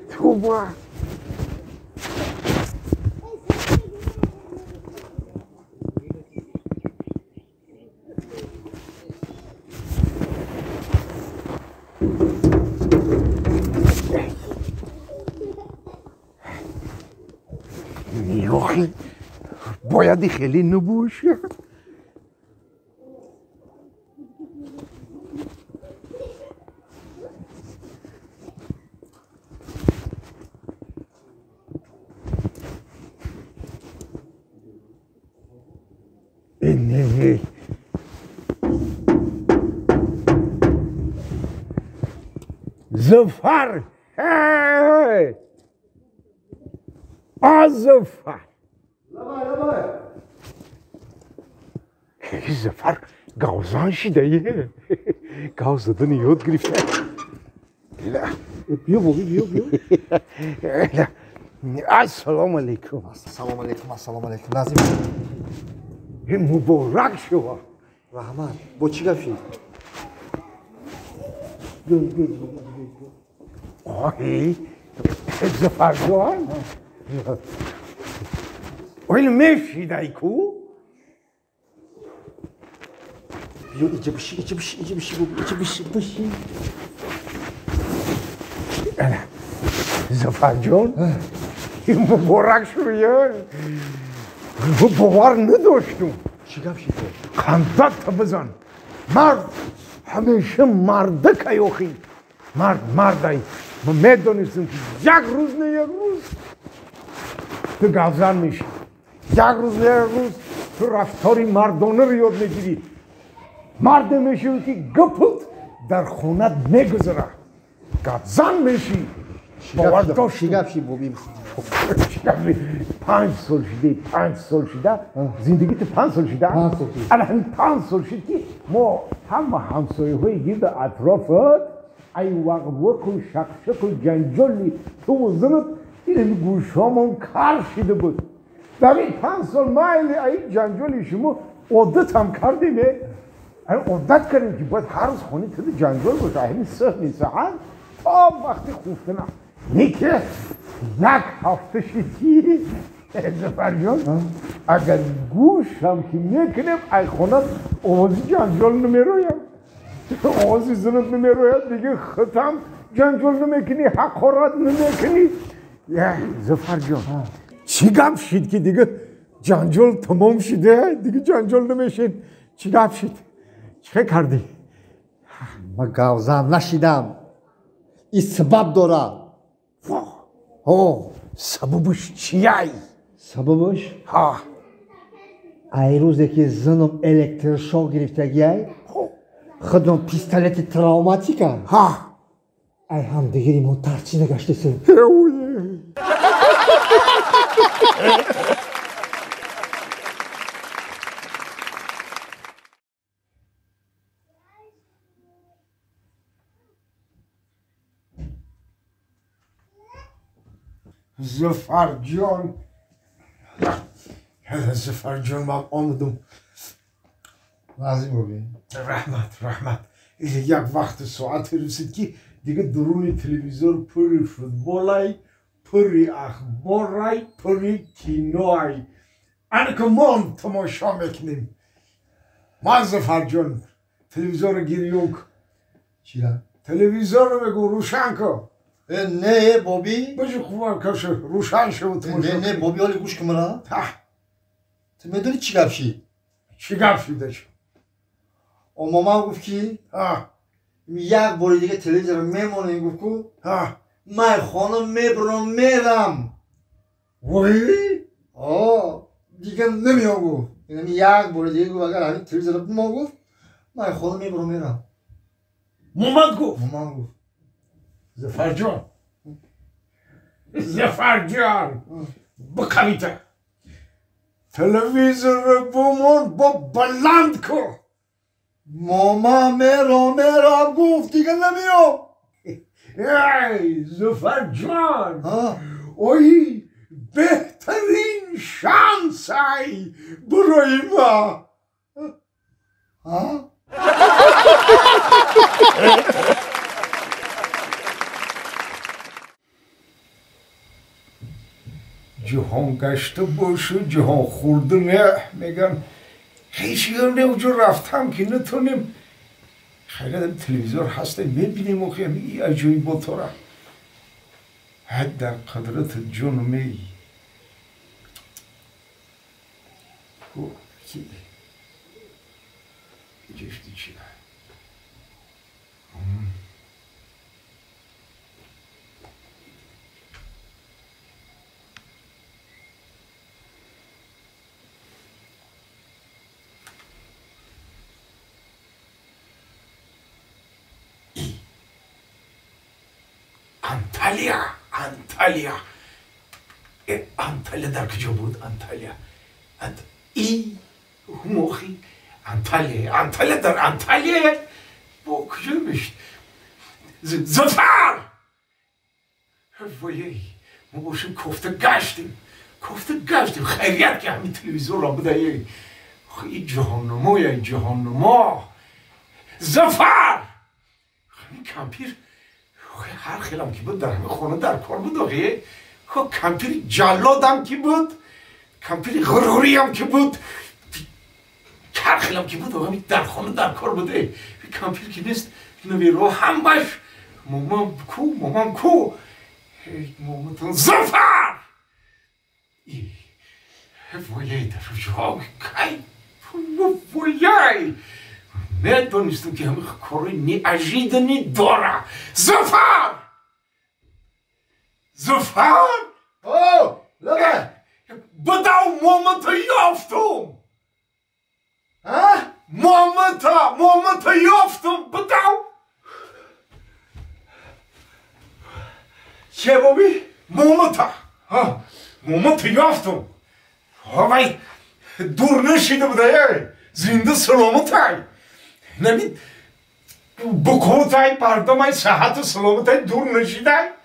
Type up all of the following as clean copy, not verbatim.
تو با نیروخی باید خیلی نبوشه زفر زفر زفر گاوزان شده یه گاو زدن یاد گرفته بیا بابی بیا السلام علیکم السلام علیکم نازیم مبارک شما رحمت با چی گفتی؟ آهی زفر جان ولی میشیده کو؟ بیا اینجا بشی زفر جان مبارک شویه باور نداشتم چی گفتی تو؟ خندت بزن مرد همیشه مرده که یخی مرد ما میدونستم که یک روز تو گازن میشی یک روز تو رفتاری مردانه رو یاد میگیری مرد میشی که گپت در خونت میگذره گازن میشی باور داشت چی گفتی بابی 5 سال شده زندگی تو 5 سال شده الان 5 سال شده که ما همه همسایه های گرد اطرافت ای وقت و شقشق و جنجالی تو زنت این گوش همون کار شده بود در این 5 سال مایلی ای جنجالی شما عادت هم کردیم عادت کردیم که باید هر روز خونی تو جنجال باشه همین سه ساعت تا وقتی خوفتنه نیکه یک هفته شدی زفر جان اگر گوش هم که میکنیم ای خونت آوازی جنجال نمیرویم آوازی زنت نمیروید دیگه ختم جنجال نمیکنی حقارت نمیکنی زفر جان چی گم شد که دیگه جنجال تمام شده دیگه جنجال نمیشین چی گم شد چه کردی؟ ما گاوزن نشیدم این سبب داره سببش چیه؟ سببش؟ ای روزی که زنم الکترشوک گرفتگی خودم پیستولت تراوماتیک ای هم دیگری ما ترچی نگشته سیم زفر جان من آمدم نازیم بابی رحمت یک وقت ساعت رسید که دیگه درون تلویزیون پری فوتبالای پری اخبارای پری کینوای که ما تماشا میکنیم ما زفر جان تلویزیون رو گیریونک چی را؟ تلویزیون رو بگو روشن کن نه بابی بجو خوبه کشه روشن شد نه بابی حالی گوش کمرا تو میدونی چی گفتی؟ چی گفتی داشت؟ ماما گفت که یک بار دیگه تلویزیون میمونه گفت که من خانم میرم وای؟ دیگه نمیام گفت یعنی یک بار دیگه گفت اگر همین تلویزیون ما گفت من خانم میرم مامان گفت زفر جان بکویده تلویزیون رو بمون با بلند کن ماما میرم گفت دیگه نمیام ای زفر جان اوی بهترین شانس ای برای ما جهان گشته باشه جهان خورده نه میگن هیچ یعنی اونجا رفتم که نتونیم خیلی تلویزیون هسته میبینیم و خیلی ای عجایبات را حد در قدرت جان می کی جشتی چیه انطالیا در کجا بود انطالیا ای موخی انطالیا در انطالیا با کجا میشت زفر وای ما باشیم کفته گشتیم خیریت که همین تلویزیون را بوده ای جهانما زفر همین کمپیر هر خیلم که بود در همه خانه در کار بود آقیه کمپیر جلادم که بود کمپیر غروری هم که بود هر خیلم که بود آقا در خانه در کار بوده کمپیر که نیست نوی رو هم باش مامان کو مامانتون زفر وایه در جا کای وایه ندانستم که همه کاری نی عجیدنی داره زفر اوه لبه بداو مامتا یافتم مامتا یافتم بداو چه بابی؟ مامتا یافتم وای دور نشیده بوده زنده سلامتای نمید بکوتای پردامای صحت و سلامتای دور نشیده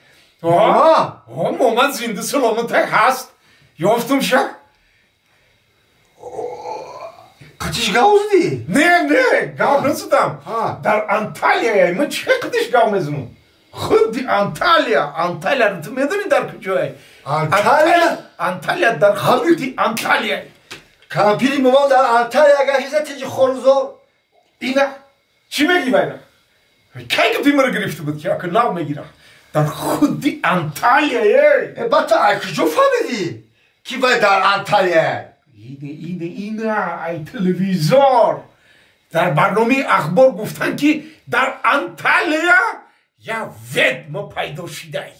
مامان زنده سلامتای هست یافتم شه قچش گاوز دی؟ نه گاو نزدم در انطالیا من چه قدش گاو میزنم خود انطالیا رو تو میدونی در کجای انطالیا در خود انطالیا کمپیری مامان در انطالیا گشته تیجی خورزو اینا چی میگی بینا کی که پیمر گرفته بود که اکر ناو میگیرم در خودی انطالیا بطه کجا فهمیدی کی باید در انطالیا اینه ای تلویزیون در برنامه اخبار گفتن که در انطالیا یا ود ما پیدا شده ای